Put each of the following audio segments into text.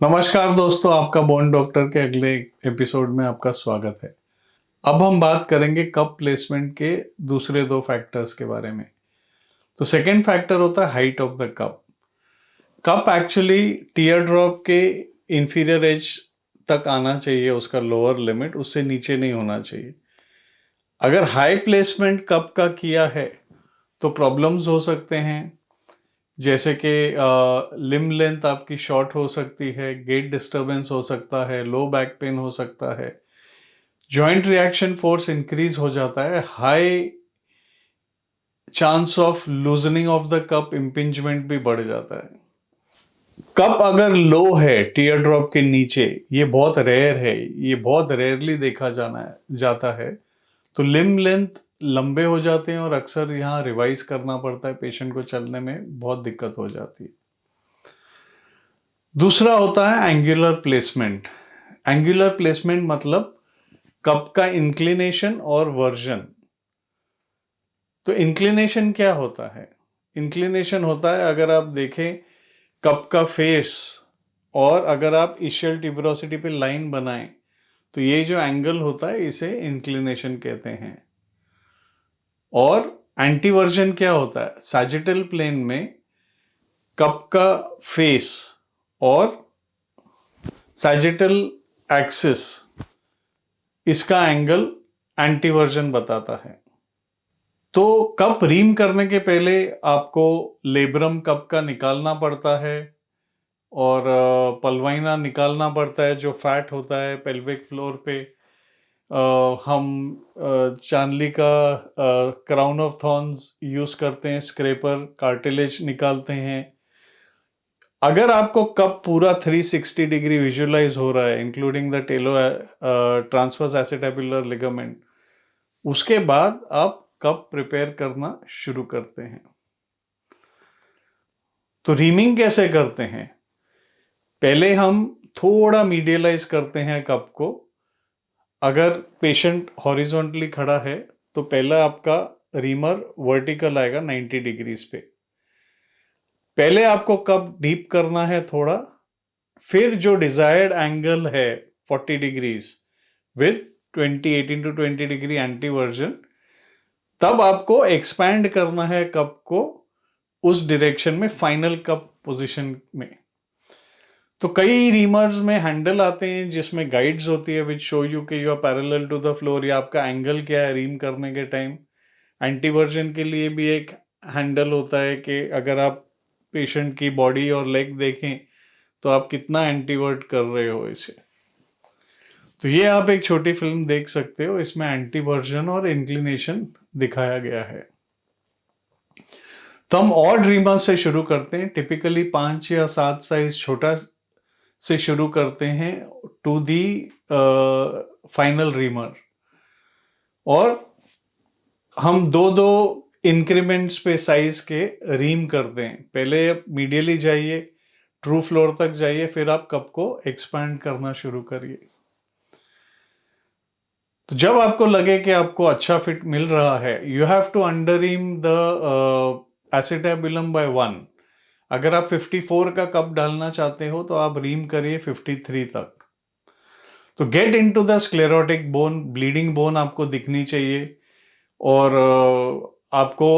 नमस्कार दोस्तों, आपका बोन डॉक्टर के अगले एपिसोड में आपका स्वागत है। अब हम बात करेंगे कप प्लेसमेंट के दूसरे दो फैक्टर्स के बारे में। तो सेकंड फैक्टर होता है height of the cup. Cup actually tier drop के इंफीरियर एज तक आना चाहिए, उसका लोअर लिमिट, उससे नीचे नहीं होना चाहिए। अगर हाई प्लेसमेंट कप का किया है तो प्रॉब्लम्स हो सकते हैं, जैसे कि लिम्ब लेंथ आपकी शॉर्ट हो सकती है, गेट डिस्टर्बेंस हो सकता है, लो बैक पेन हो सकता है, जॉइंट रिएक्शन फोर्स इंक्रीज हो जाता है, high chance of loosening of the cup, impingement भी बढ़ जाता है। कप अगर लो है टीयर ड्रॉप के नीचे, ये बहुत रेयर है, ये बहुत रेयरली देखा जाता है, तो लिम्ब लेंथ लंबे हो जाते हैं और अक्सर यहाँ रिवाइज करना पड़ता है, पेशेंट को चलने में बहुत दिक्कत हो जाती है। दूसरा होता है एंगुलर प्लेसमेंट। एंगुलर प्लेसमेंट मतलब कप का इंक्लिनेशन और वर्जन। तो इंक्लिनेशन क्या होता है? इंक्लिनेशन होता है, अगर आप देखें कप का फेस और अगर आप इशियल ट्यूबरोसिटी पे लाइन बनाएं तो ये जो एंगल होता है इसे इंक्लिनेशन कहते हैं। और एंटीवर्जन क्या होता है? सैजिटल प्लेन में कप का फेस और सैजिटल एक्सिस, इसका एंगल एंटीवर्जन बताता है। तो कप रीम करने के पहले आपको लेब्रम कप का निकालना पड़ता है और पल्वाइना निकालना पड़ता है, जो फैट होता है पेल्विक फ्लोर पे। हम चांदली का क्राउन ऑफ थॉर्न्स यूज करते हैं, स्क्रेपर कार्टिलेज निकालते हैं। अगर आपको कप पूरा 360 डिग्री विजुअलाइज हो रहा है, including the telo transverse acetabular ligament, उसके बाद आप कप प्रिपेयर करना शुरू करते हैं। तो रीमिंग कैसे करते हैं? पहले हम थोड़ा मीडियलाइज करते हैं कप को। अगर पेशेंट हॉरिजॉन्टली खड़ा है तो पहला आपका रीमर वर्टिकल आएगा 90 डिग्रीज पे। पहले आपको कप डीप करना है थोड़ा, फिर जो डिजायर्ड एंगल है 40 डिग्रीज विद 18 to 20 डिग्री एंटीवर्जन, तब आपको एक्सपैंड करना है कप को उस डायरेक्शन में, फाइनल कप पोजीशन में। तो कई रीमर्स में हैंडल आते हैं जिसमें गाइड्स होती है विच शो यू कि you are parallel to the floor, या आपका एंगल क्या है रीम करने के टाइम। एंटीवर्जन के लिए भी एक हैंडल होता है कि अगर आप पेशेंट की बॉडी और लेग देखें तो आप कितना एंटीवर्ट कर रहे हो इसे। तो ये आप एक छोटी फिल्म देख सकते हो, इसमें एंटीवर्जन और इंक्लिनेशन दिखाया गया है। तो हम ऑड रीमर से शुरू करते हैं, टिपिकली 5 या 7 साइज छोटा से शुरू करते हैं टू दी फाइनल रीमर। और हम दो दो इंक्रीमेंट्स पे साइज के रीम करते हैं। पहले आप मीडियली जाइए, ट्रू फ्लोर तक जाइए, फिर आप कप को एक्सपैंड करना शुरू करिए। तो जब आपको लगे कि आपको अच्छा फिट मिल रहा है, you have to underream the acetabulum by 1। अगर आप 54 का कप डालना चाहते हो तो आप रीम करिए 53 तक। तो get into the sclerotic bone, bleeding bone आपको दिखनी चाहिए। और आपको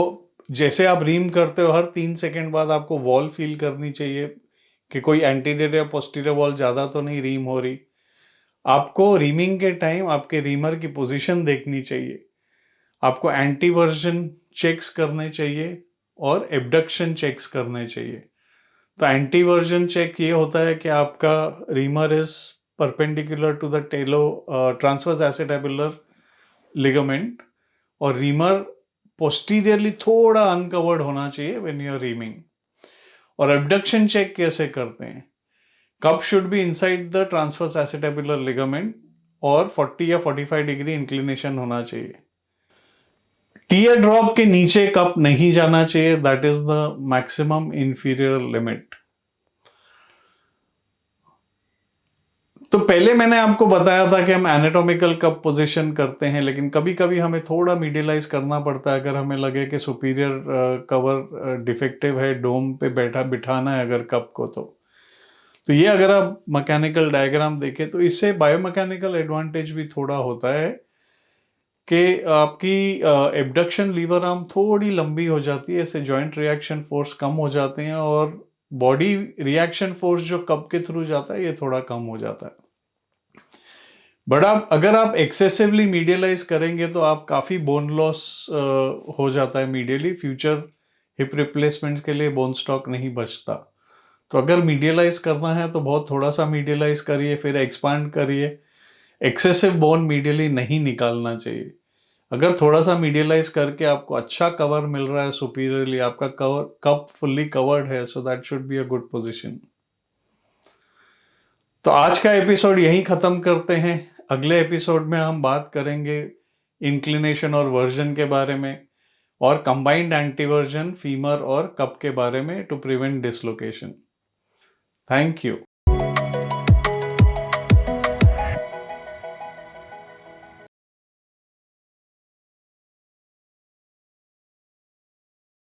जैसे आप रीम करते हो हर 3 सेकंड बाद आपको वॉल फील करनी चाहिए कि कोई एंटीरियर या पोस्टीरियर वॉल ज़्यादा तो नहीं रीम हो रही। आपको रीमिंग के टाइम आपके रीमर की पोजीशन देखनी चाहिए। आपको एंटीवर्जन चेक्स करने चाहिए और एब्डक्शन चेक्स करने चाहिए। तो एंटीवर्जन चेक ये होता है कि आपका reamer is perpendicular to the telo transverse acetabular ligament, और रीमर पोस्टीरियरली थोड़ा अनकवर्ड होना चाहिए व्हेन यू आर रीमिंग। और एब्डक्शन चेक कैसे करते हैं? Cup should be inside the transverse acetabular ligament और 40 या 45 डिग्री इंक्लिनेशन होना चाहिए। टीयर ड्रॉप के नीचे कप नहीं जाना चाहिए, that is the maximum inferior limit. तो पहले मैंने आपको बताया था कि हम एनाटॉमिकल कप पोजीशन करते हैं, लेकिन कभी कभी हमें थोड़ा मीडियलाइज करना पड़ता है अगर हमें लगे कि सुपीरियर कवर डिफेक्टिव है, डोम पे बैठा बिठाना है अगर कप को। तो ये अगर आप मैकेनिकल डायग्राम देखें तो इससे बायोमैकेनिकल एडवांटेज भी थोड़ा होता है कि आपकी एबडक्शन लीवर आर्म थोड़ी लंबी हो जाती है, इससे जॉइंट रिएक्शन फोर्स कम हो जाते हैं और बॉडी रिएक्शन फोर्स जो कप के थ्रू जाता है ये थोड़ा कम हो जाता है। बट अगर आप एक्सेसिवली मीडियलाइज करेंगे तो आप काफी बोन लॉस हो जाता है मीडियली, फ्यूचर हिप रिप्लेसमेंट के लिए बोन स्टॉक नहीं बचता। तो अगर मीडियलाइज करना है तो बहुत थोड़ा सा मीडियलाइज करिए, फिर एक्सपांड करिए। एक्सेसिव बोन मीडियली नहीं निकालना चाहिए। अगर थोड़ा सा मीडियलाइज करके आपको अच्छा कवर मिल रहा है सुपीरियरली, आपका कवर कप फुल्ली कवर्ड है, so that should be a good position. तो आज का एपिसोड यहीं खत्म करते हैं। अगले एपिसोड में हम बात करेंगे इंक्लिनेशन और वर्जन के बारे में और कंबाइंड एंटीवर्जन फीमर और कप के बारे में to prevent dislocation. Thank you.